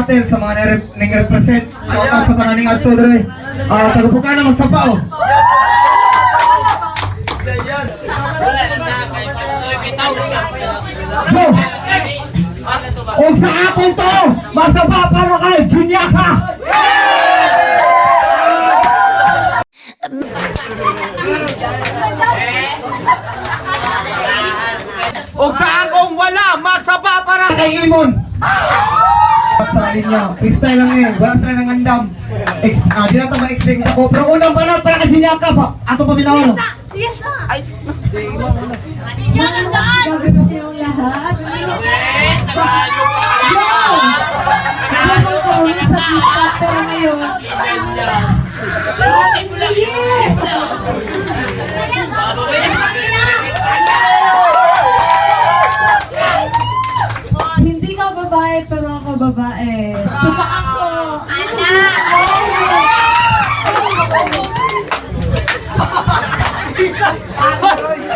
pasalamatan sa mga nang-represent sa kananing ato dere. Taga-buka na magsapaw. So, o sa atin to, magsapa para kay Junyaka. O sa akong wala, magsaba para Kay Imon. Sa linya, freestyle lang eh, wala sila ng andam. Di na ito ma-expect ako. Pero unang panahon para kay Junyaka pa. Ato pa binaw. Sige sa! ay, Yan ang daan! Gagawin niyo yung lahat. Pero ngayon, hindi ka babae pero ako babae. Suka ako.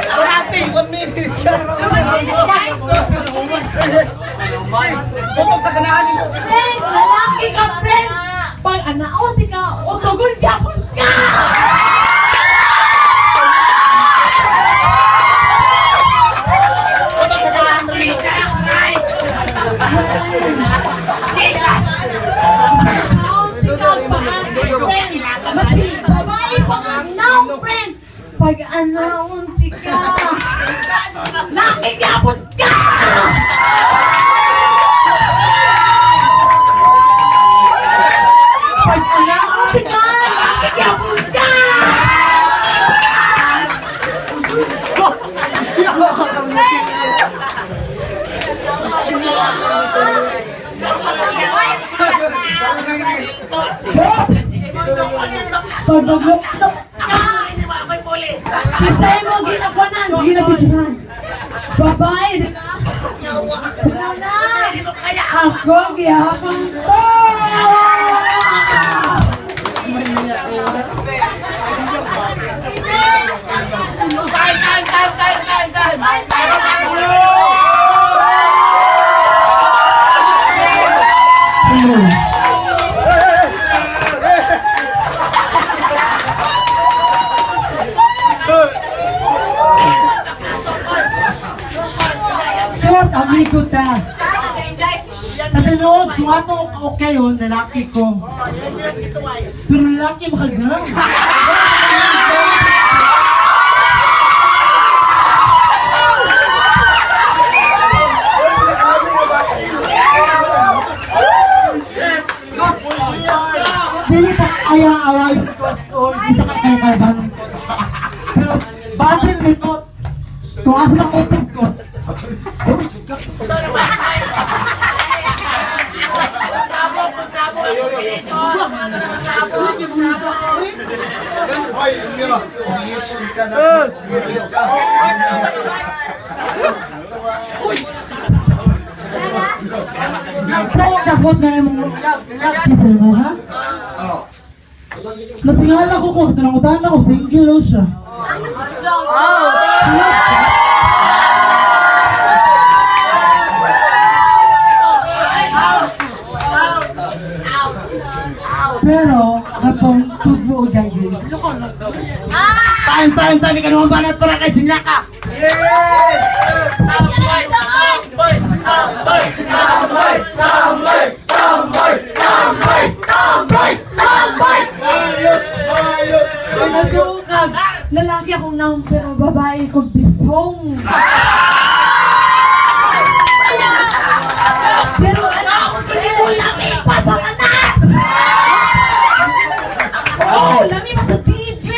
Kurati, 1 minute. Tutok sa ganahan nito. Friend, lalaki ka, friend. Pag anaoti ka, utugon ka, ka! Tutok sa ganahan nito. Anaoti ka, friend. Basi, babae pa nga, now, friend. Pag anaoti ka, laki yapon ka! Pag anaoti ka, laki yapon ka! Pag nagluktok ka, kasi mo ginapunan, ginabisuhan. Babae, di ba? Wala! Ako, gihapon to! Short, amigo ta. Sa tinood, kung ato okay yun, lalaki ko. Pero lalaki makagang. Dili pa ayaw-away ko, hindi ka kaya-kaya. Pero, batin likot. Kung asa na utog ko. Takot na yung kisal mo, ha? Natingala ko ko, tinangutan ako, single daw siya. Pero, kapag tubo o jagay, Time, ikaw naman banat para kay Junyaka. Nagukag, lalaki akong naong pero babae ko bisong. Pero ano ako hindi mo lami pa sa tanas! Oh, lami pa sa TV!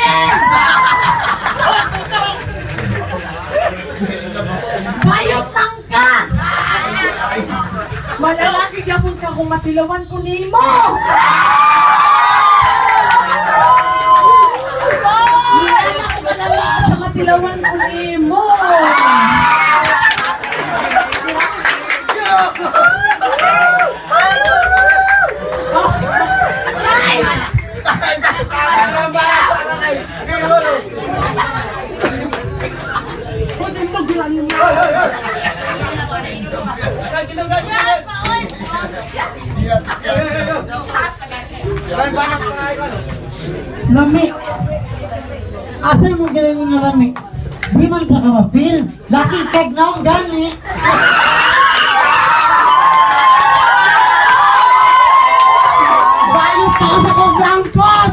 Bayot lang ka! Malalaki gyapon siya kung matilawan ko nimo! Hindi na ako malamig sa matilawan ko nimo! Yan, Lami. Asa mo galing mo lami? Di man ka ma-feel. Laki keg na ang gani. Bayo pa sa kong langkot!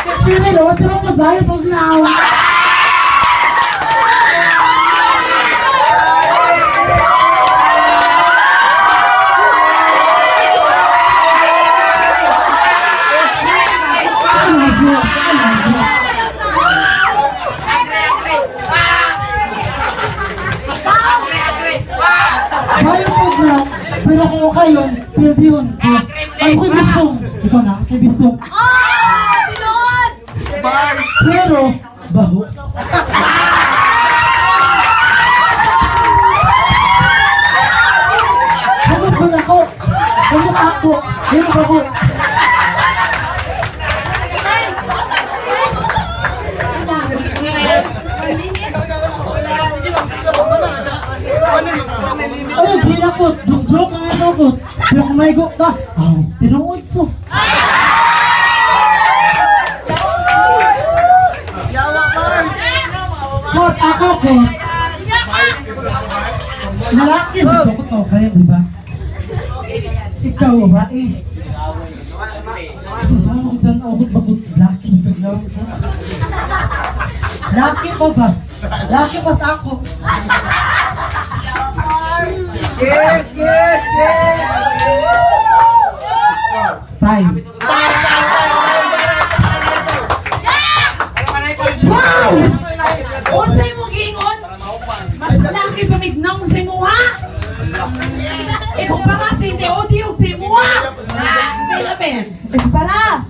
Kasi rin, otro pa bayo kong nawa. Bayo kong na, pero kung kayo, pwede yun. Ay, ko'y bisong. Ikaw na, kay bisong. Oh! Tinood! Pero, baho. Hagod ko na ko. Hagod ako. Pero baho. Ay, ginakot. Joke ang inakot. Pero kung may go ka, tinuod ko. Kot, ako ko. Lalaki, dito ko to kayo, di ba? Ikaw, babae. Susama ko dyan, ako bakit laki, biglaw ko. Laki ko ba? Laki pa sa ako. Yes, yes, yes! Time. Wow! Unsay mo gingon? Mas laki pamignaw sa imuha. Ikaw pa nga si Teodi o si imuha. Pilape. Para.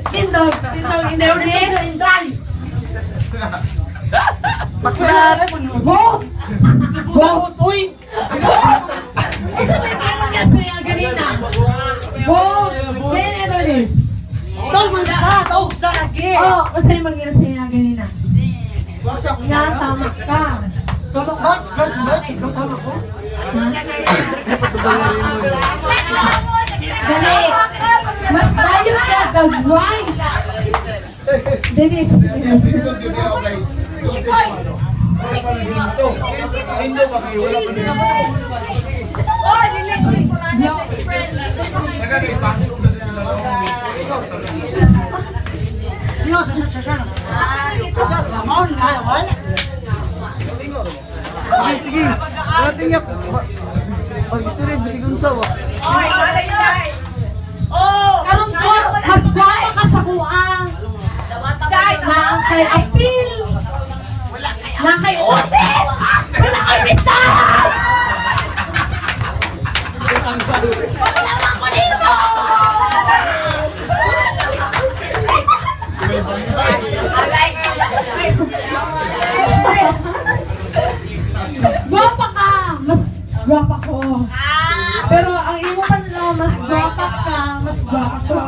Tindog. Makulare mo nun. Vote! Vote, uy! Isa may kailan niya siya ganina. Vote! Ganito din. Daw man sa lagi. Oh, usay mag-ina siya ganina. Nga, tama ka. Tulog ba? Gas ba? Chikang tama ko? Dali. Mas tayo ka, dagway. Dennis. Oh, nilig ko na natin, friend. Yo, sa. Lamon na, wala. Sige, sige. Parating niya. Pag-istorya, bisigun sa wa. Oy, alay na. Oh! Karon ko, mas gwapa ka sa buang. Na ang kay Apil. Na kay Otel. Wala kay Bisan. Wala ako dito. Gwapa ka. Mas gwapa ko. Pero ang imo man lang, mas gwapa ka. Mas gwapa ko.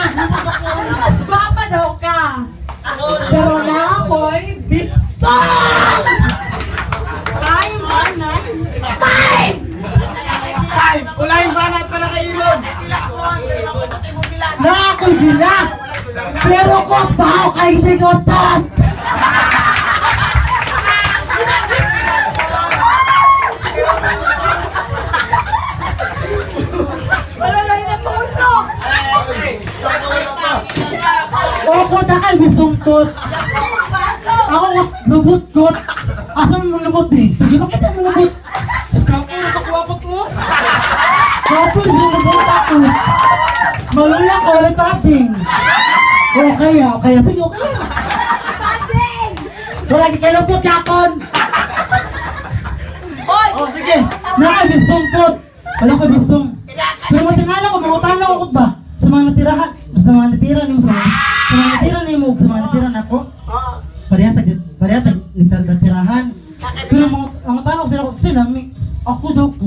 Ano mas gwapa daw ka? Pero na ako'y bistol! Time, man. Time! Time! Ulayin ba na para kay Ilon? Na ako sila. Pero ko pa kay Sigotan. Malalay na tuno! Ako na kay bisungkot. Ako nga lubot kot. Asan mo lubot eh? Sige, bakit mo lubot? Kapo sa kuwakot mo? Kapag lubot ako. Maluya ko ulit pating. Okay. Sige, okay. Pating! Wala di kayo lubot yakon. Oy! Oh, sige. Nakabisungkot. Wala ka bisong. Pero matingala ko, mangutana ko ba? Sa mga natirahan. Sa mga natira ni mo. Sa mga natira ni mo. Sa mga natira na ko. Parehata nagtirahan. Pero ang tanong ko sila ko, sila, ako daw ko.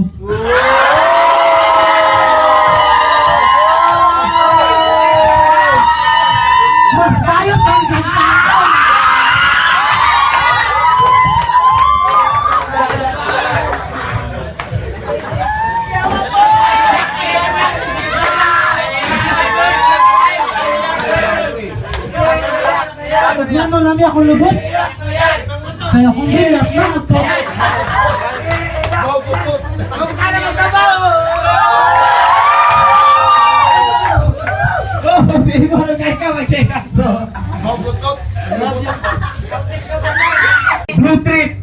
Mas bayot ang ganda! kami akong lubot. Kaya akong bilat na ako. Oh, Pinoy kay ka mag-check out. Blue trip.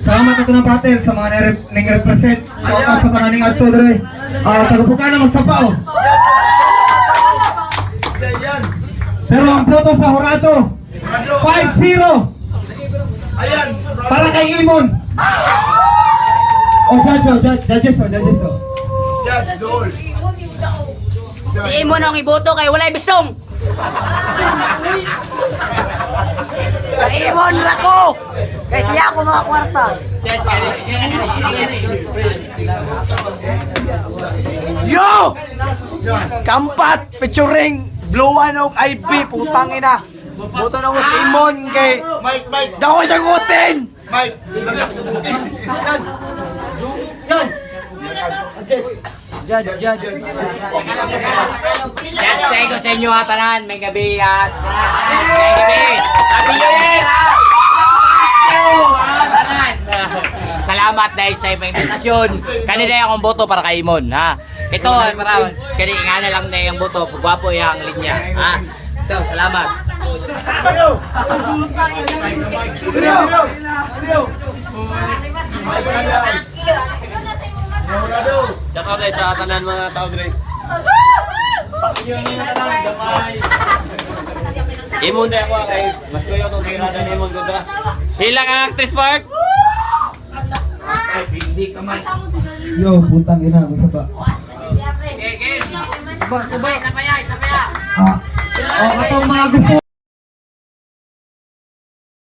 Salamat ito ng battle sa mga nang-represent. Sa kananing ato dre. Tagupukan na magsapao. Pero ang boto sa Horado 5-0 para kay Imon. Oh, judges. Si Imon ang iboto kay walay bisong. Sa Imon rako. Kay siya ako mga kwarta. Yo! Kampat featuring Blue One of IB putang ina. Boto na ko si Imon kay Dako siya gutin. Judge. Say ko sa inyo ha, tanan, may gabi ha. May gabi. Happy New Year ha. Tanan. Salamat dahil sa iyong invitasyon. Kanina akong boto para kay Imon ha. Ito para kanina na lang na yung boto. Pagwapo yung linya ha. Ito, salamat. Shout out guys sa tanan mga tao dire. Imon na ako kay mas koyo tong tirada ni Imon gud. Hilang ang actress Mark. Yo, putang ina, isa pa. Okay, game. Isa pa ya. Katong mga gusto